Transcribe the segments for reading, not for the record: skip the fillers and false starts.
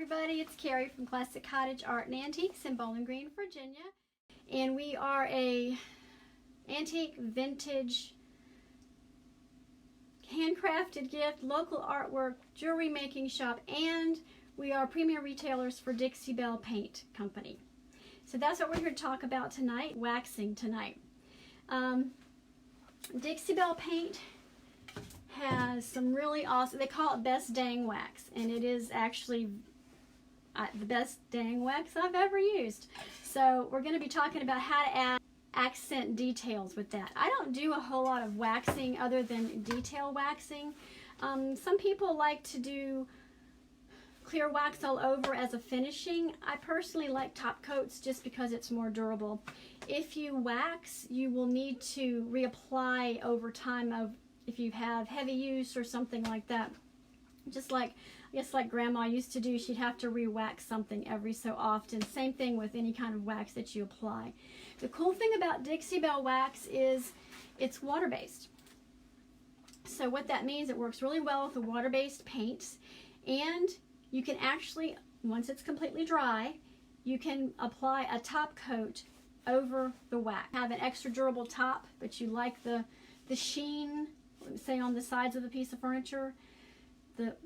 everybody, it's Carrie from Classic Cottage Art and Antiques in Bowling Green, Virginia. And we are a antique, vintage, handcrafted gift, local artwork, jewelry making shop, and we are premier retailers for Dixie Belle Paint Company. So that's what we're here to talk about tonight, waxing tonight. Dixie Belle Paint has some really awesome, they call it best dang wax, and it is actually the best dang wax I've ever used. So we're going to be talking about how to add accent details with that. I don't do a whole lot of waxing other than detail waxing. Some people like to do clear wax all over as a finishing. I personally like top coats just because it's more durable. If you wax, you will need to reapply over time of if you have heavy use or something like that. Just like, I guess like Grandma used to do, she'd have to re-wax something every so often. Same thing with any kind of wax that you apply. The cool thing about Dixie Belle wax is it's water-based. So what that means, it works really well with the water-based paints, and you can actually, once it's completely dry, you can apply a top coat over the wax. Have an extra durable top, but you like the sheen, say on the sides of a piece of furniture,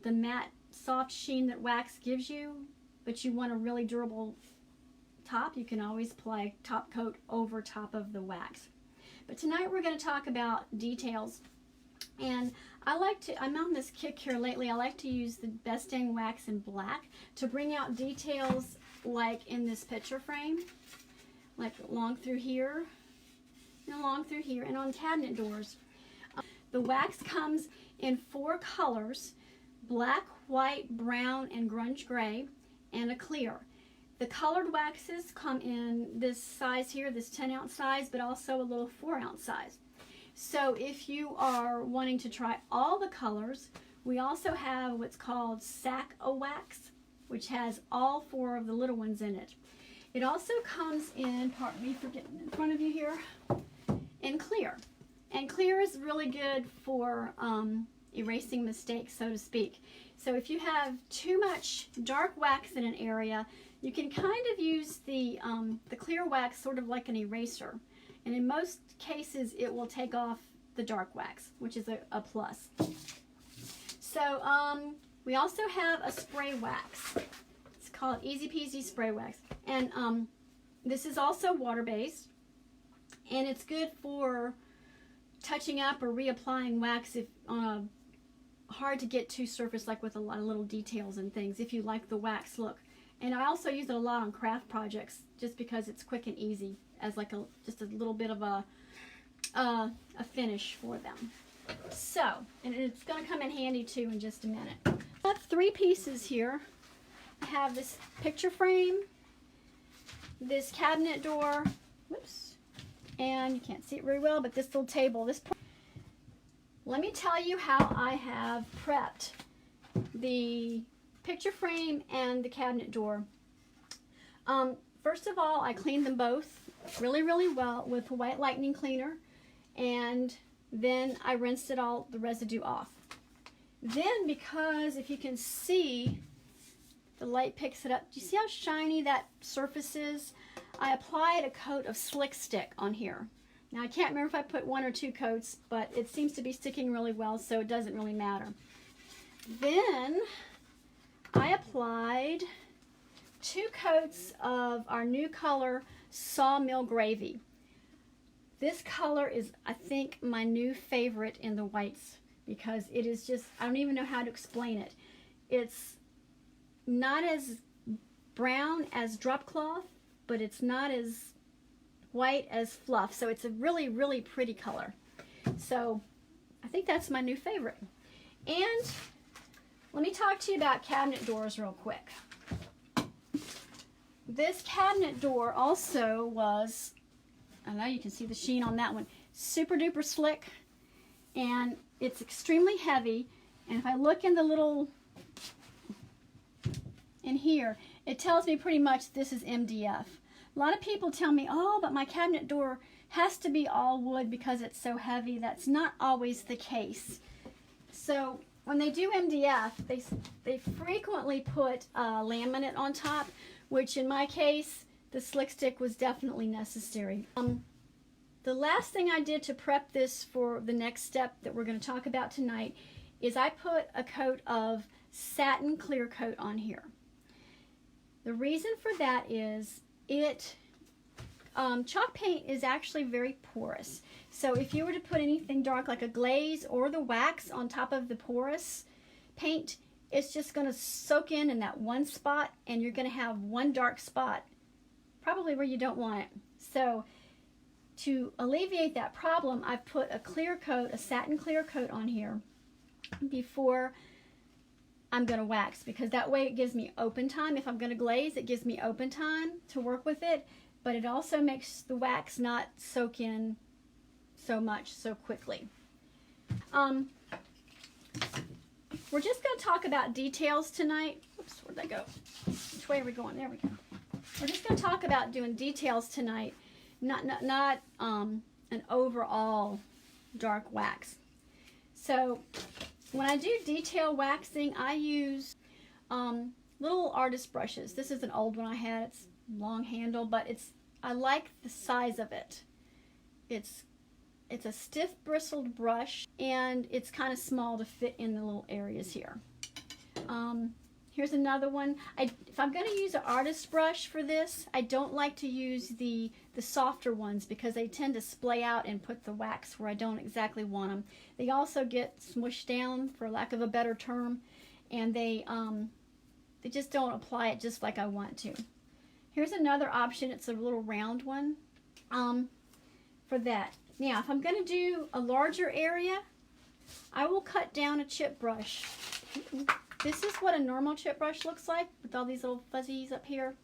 the matte soft sheen that wax gives you, but you want a really durable top, you can always apply top coat over top of the wax. But tonight we're going to talk about details, and I'm on this kick here lately. I like to use the best dang wax in black to bring out details like in this picture frame, like along through here and along through here, and on cabinet doors. The wax comes in 4 colors: black, white, brown, and grunge gray, and a clear. The colored waxes come in this size here, this 10-ounce size, but also a little 4-ounce size. So if you are wanting to try all the colors, we also have what's called sack-o-wax, which has all 4 of the little ones in it. It also comes in, pardon me for getting in front of you here, in clear. And clear is really good for erasing mistakes, so to speak. So if you have too much dark wax in an area, you can kind of use the clear wax sort of like an eraser. And in most cases, it will take off the dark wax, which is a plus. So we also have a spray wax. It's called Easy Peasy Spray Wax. And this is also water-based, and it's good for touching up or reapplying wax if on a hard to get to surface, like with a lot of little details and things, if you like the wax look. And I also use it a lot on craft projects just because it's quick and easy as like just a little bit of a finish for them. So, and it's going to come in handy too in just a minute. I have 3 pieces here. I have this picture frame, this cabinet door, whoops, and you can't see it very well, but this little table. Let me tell you how I have prepped the picture frame and the cabinet door. First of all, I cleaned them both really, really well with white lightning cleaner, and then I rinsed the residue off. Then, because if you can see, the light picks it up. Do you see how shiny that surface is? I applied a coat of Slick Stick on here. Now I can't remember if I put 1 or 2 coats, but it seems to be sticking really well, so it doesn't really matter. Then I applied 2 coats of our new color Sawmill Gravy. This color is, I think, my new favorite in the whites because it is just, I don't even know how to explain it. It's not as brown as drop cloth, but it's not as white as fluff, so it's a really, really pretty color. So I think that's my new favorite. And let me talk to you about cabinet doors real quick. This cabinet door also was, I know you can see the sheen on that one, super duper slick, and it's extremely heavy. And if I look in the little, in here, it tells me pretty much this is MDF. A lot of people tell me, oh, but my cabinet door has to be all wood because it's so heavy. That's not always the case. So when they do MDF, they frequently put laminate on top, which in my case, the slick stick was definitely necessary. The last thing I did to prep this for the next step that we're going to talk about tonight is I put a coat of satin clear coat on here. The reason for that is chalk paint is actually very porous. So if you were to put anything dark like a glaze or the wax on top of the porous paint, it's just going to soak in that one spot, and you're going to have one dark spot probably where you don't want it. So to alleviate that problem, I've put a clear coat, a satin clear coat on here before I'm going to wax, because that way it gives me open time. If I'm going to glaze, it gives me open time to work with it, but it also makes the wax not soak in so much so quickly. We're just going to talk about details tonight. Oops, where'd that go? Which way are we going? There we go. We're just going to talk about doing details tonight, not an overall dark wax. So when I do detail waxing, I use little artist brushes. This is an old one I had. It's long handle, but I like the size of it. It's a stiff bristled brush, and it's kind of small to fit in the little areas here. Here's another one. If I'm going to use an artist brush for this, I don't like to use the softer ones because they tend to splay out and put the wax where I don't exactly want them. They also get smushed down, for lack of a better term, and they just don't apply it just like I want to. Here's another option. It's a little round one for that. Now, if I'm going to do a larger area, I will cut down a chip brush. This is what a normal chip brush looks like with all these little fuzzies up here.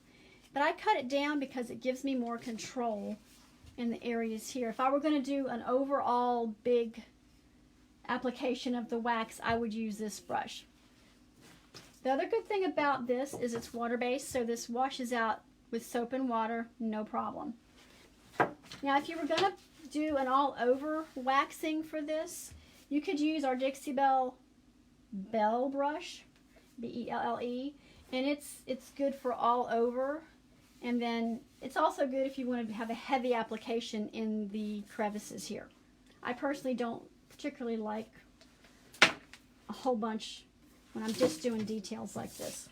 But I cut it down because it gives me more control in the areas here. If I were going to do an overall big application of the wax, I would use this brush. The other good thing about this is it's water-based, so this washes out with soap and water, no problem. Now, if you were going to do an all-over waxing for this, you could use our Dixie Belle brush, B-E-L-L-E, and it's good for all over. And then it's also good if you want to have a heavy application in the crevices here. I personally don't particularly like a whole bunch when I'm just doing details like this.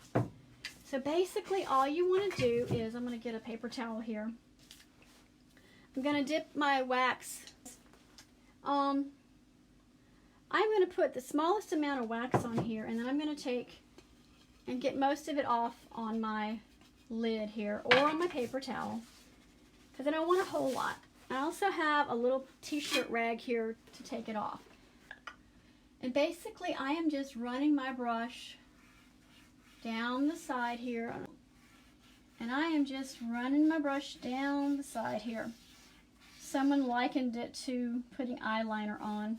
So basically all you want to do is, I'm going to get a paper towel here. I'm going to dip my wax. I'm going to put the smallest amount of wax on here, and then I'm going to take and get most of it off on my lid here or on my paper towel, because I don't want a whole lot. I also have a little t-shirt rag here to take it off. And basically I am just running my brush down the side here, and I am just running my brush down the side here. Someone likened it to putting eyeliner on.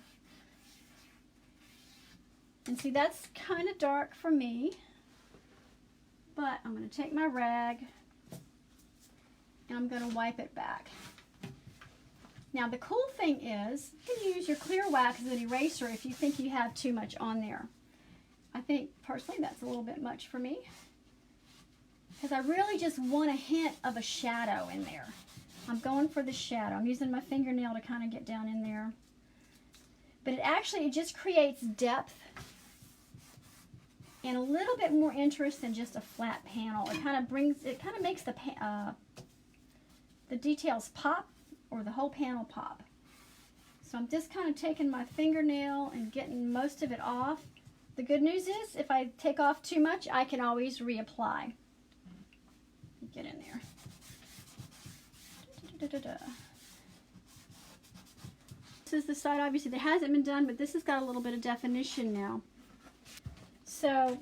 And see, that's kind of dark for me, but I'm going to take my rag and I'm going to wipe it back. Now the cool thing is, you can use your clear wax as an eraser if you think you have too much on there. I think personally that's a little bit much for me, because I really just want a hint of a shadow in there. I'm going for the shadow. I'm using my fingernail to kind of get down in there. But it just creates depth and a little bit more interest than just a flat panel. It kind of makes the details pop, or the whole panel pop. So I'm just kind of taking my fingernail and getting most of it off. The good news is, if I take off too much, I can always reapply. Get in there. This is the side, obviously, that hasn't been done, but this has got a little bit of definition now. So,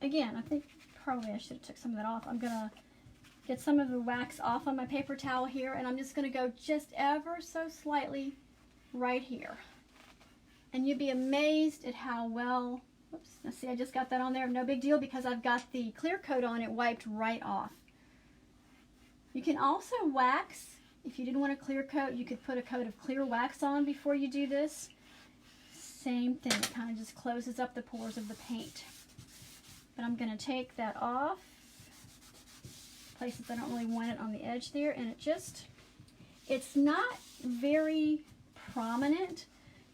again, I think probably I should have took some of that off. I'm going to get some of the wax off on my paper towel here, and I'm just going to go just ever so slightly right here. And you'd be amazed at how well, oops, now see, I just got that on there. No big deal, because I've got the clear coat on it wiped right off. You can also wax. If you didn't want a clear coat, you could put a coat of clear wax on before you do this. same thing. It kind of just closes up the pores of the paint. But I'm going to take that off. Places I don't really want it on the edge there. And it's not very prominent,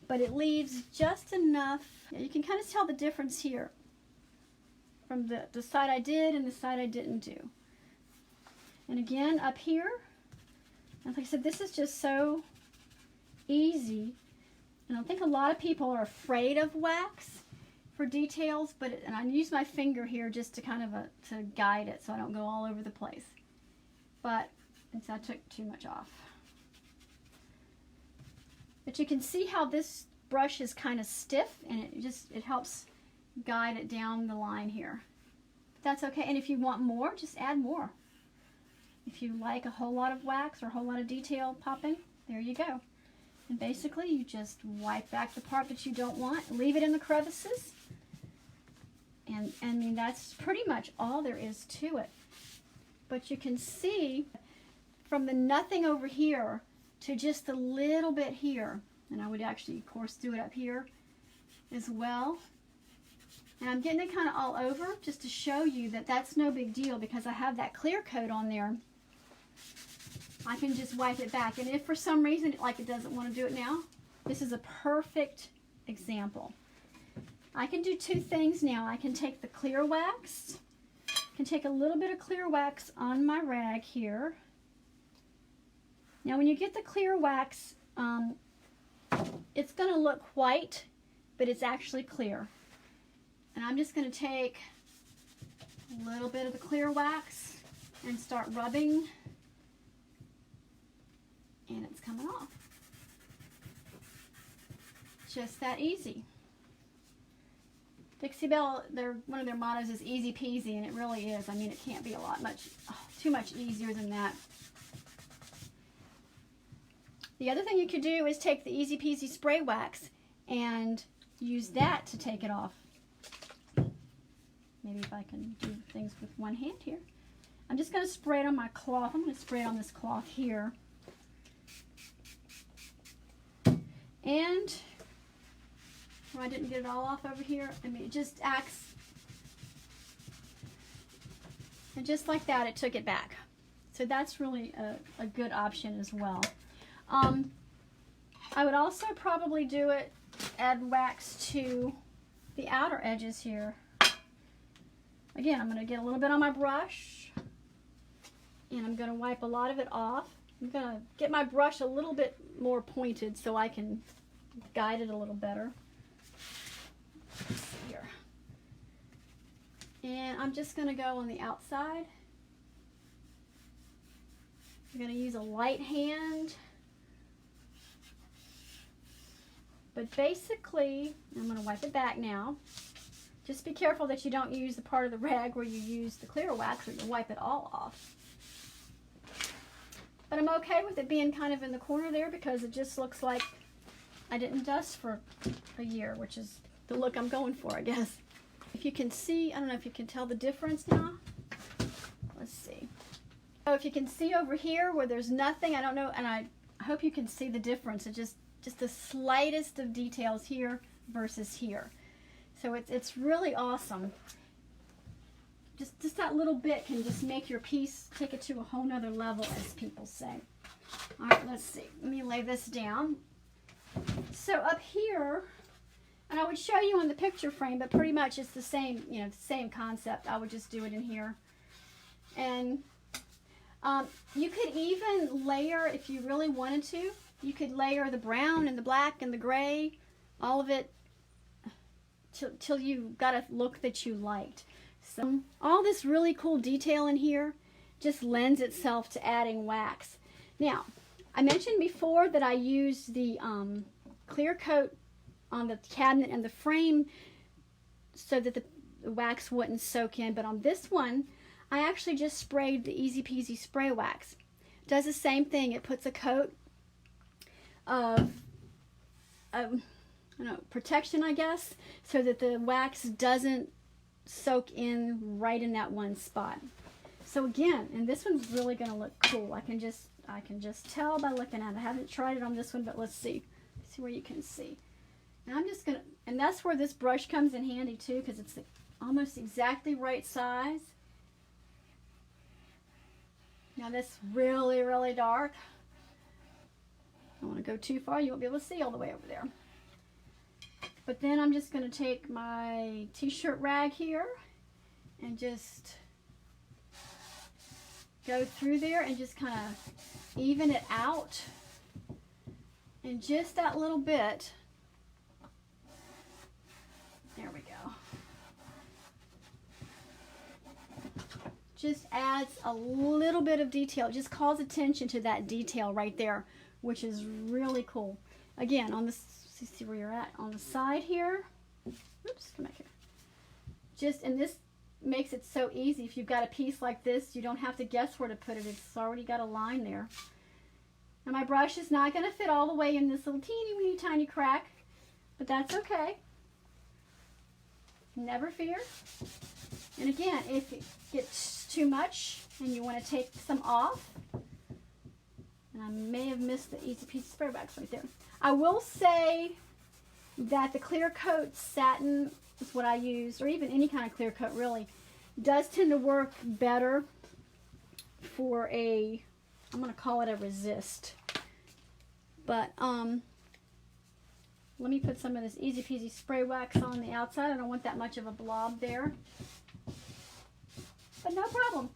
but it leaves just enough. You can kind of tell the difference here from the side I did and the side I didn't do. And again, up here, and like I said, this is just so easy. And I think a lot of people are afraid of wax for details, and I use my finger here just to kind of to guide it so I don't go all over the place. But I took too much off. But you can see how this brush is kind of stiff, and it helps guide it down the line here. But that's okay, and if you want more, just add more. If you like a whole lot of wax or a whole lot of detail popping, there you go. And basically you just wipe back the part that you don't want, leave it in the crevices, and I mean that's pretty much all there is to it. But you can see from the nothing over here to just a little bit here, and I would actually of course do it up here as well. And I'm getting it kind of all over just to show you that that's no big deal because I have that clear coat on there. I can just wipe it back. And if for some reason like it doesn't want to do it now, this is a perfect example. I can do two things now. I can take the clear wax, I can take a little bit of clear wax on my rag here. Now when you get the clear wax, it's going to look white, but it's actually clear. And I'm just going to take a little bit of the clear wax and start rubbing, and it's coming off. Just that easy. Dixie Belle, one of their mottos is easy peasy, and it really is. I mean, it can't be too much easier than that. The other thing you could do is take the Easy Peasy spray wax and use that to take it off. Maybe if I can do things with one hand here. I'm just going to spray it on my cloth. I'm going to spray it on this cloth here. And I didn't get it all off over here. I mean, it just acts, and just like that, it took it back. So that's really a good option as well. I would also probably add wax to the outer edges here. Again, I'm going to get a little bit on my brush, and I'm going to wipe a lot of it off. I'm going to get my brush a little bit more pointed so I can guide it a little better. Let's see here. And I'm just going to go on the outside. I'm going to use a light hand. But basically, I'm going to wipe it back now. Just be careful that you don't use the part of the rag where you use the clear wax, or you'll wipe it all off. But I'm okay with it being kind of in the corner there because it just looks like I didn't dust for a year, which is the look I'm going for, I guess. If you can see, I don't know if you can tell the difference now. Let's see. So if you can see over here where there's nothing, I don't know, and I hope you can see the difference. It's just the slightest of details here versus here. So it's really awesome. Just that little bit can just make your piece, take it to a whole nother level, as people say. All right, let's see. Let me lay this down. So up here, and I would show you on the picture frame, but pretty much it's the same, the same concept. I would just do it in here. And you could even layer, if you really wanted to, you could layer the brown and the black and the gray, all of it, till you got a look that you liked. So all this really cool detail in here just lends itself to adding wax. Now, I mentioned before that I used the clear coat on the cabinet and the frame so that the wax wouldn't soak in, but on this one, I actually just sprayed the Easy Peasy spray wax. It does the same thing. It puts a coat of protection, I guess, so that the wax doesn't soak in right in that one spot. So again, and this one's really going to look cool. I can just tell by looking at it. I haven't tried it on this one, but let's see. See where you can see. And I'm just gonna, and that's where this brush comes in handy too, because it's almost exactly right size. Now that's really, really dark. I don't want to go too far, you won't be able to see all the way over there. But then I'm just going to take my t-shirt rag here and just go through there and just kind of even it out. And just that little bit. There we go. Just adds a little bit of detail. It just calls attention to that detail right there, which is really cool. Again, on this, see where you're at, on the side here. Oops, come back here. Just, and this makes it so easy. If you've got a piece like this, you don't have to guess where to put it. It's already got a line there. Now my brush is not going to fit all the way in this little teeny weeny tiny crack, but that's okay. Never fear. And again, if it gets too much and you want to take some off, and I may have missed the Easy Peasy spray wax right there. I will say that the clear coat satin is what I use, or even any kind of clear coat really, does tend to work better for a, I'm going to call it a resist. But let me put some of this Easy Peasy spray wax on the outside. I don't want that much of a blob there. But no problem.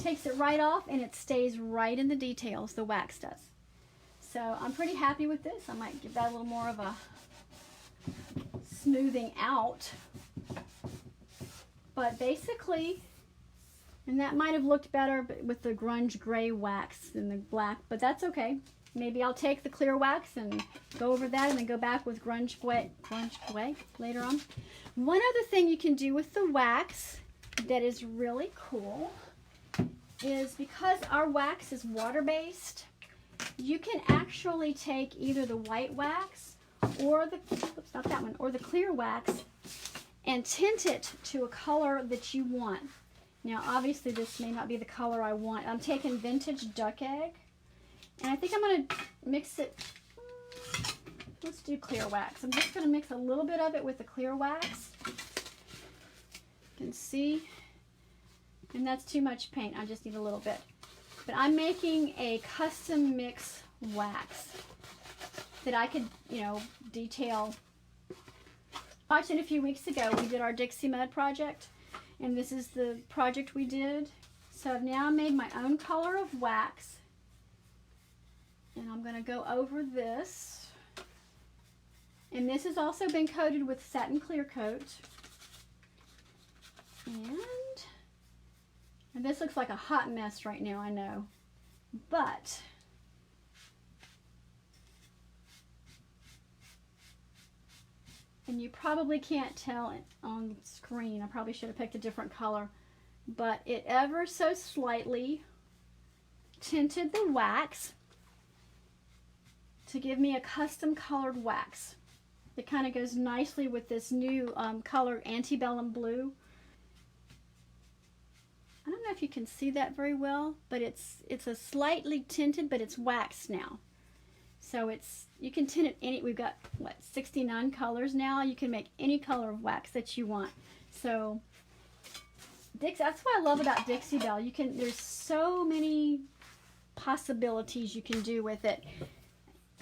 Takes it right off and it stays right in the details, the wax does. So I'm pretty happy with this. I might give that a little more of a smoothing out. But basically, and that might have looked better with the grunge gray wax than the black, but that's okay. Maybe I'll take the clear wax and go over that and then go back with grunge gray later on. One other thing you can do with the wax that is really cool is, because our wax is water-based, you can actually take either the white wax or the, oops, not that one, or the clear wax and tint it to a color that you want. Now obviously this may not be the color I want. I'm taking vintage duck egg, and I think I'm going to mix it, let's do clear wax. I'm just going to mix a little bit of it with the clear wax. You can see, and that's too much paint. I just need a little bit. But I'm making a custom mix wax that I could, you know, detail. Watching a few weeks ago, we did our Dixie mud project, and this is the project we did. So I've now made my own color of wax, and I'm going to go over this. And this has also been coated with satin clear coat. And this looks like a hot mess right now, I know. But and you probably can't tell it on screen. I probably should have picked a different color. But it ever so slightly tinted the wax to give me a custom colored wax. It kind of goes nicely with this new color, Antebellum blue. I don't know if you can see that very well, but it's a slightly tinted, but it's waxed now. So it's, you can tint it any, we've got what, 69 colors now. You can make any color of wax that you want. So that's what I love about Dixie Belle. You can, there's so many possibilities you can do with it.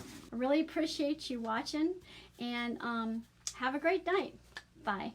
I really appreciate you watching, and have a great night. Bye.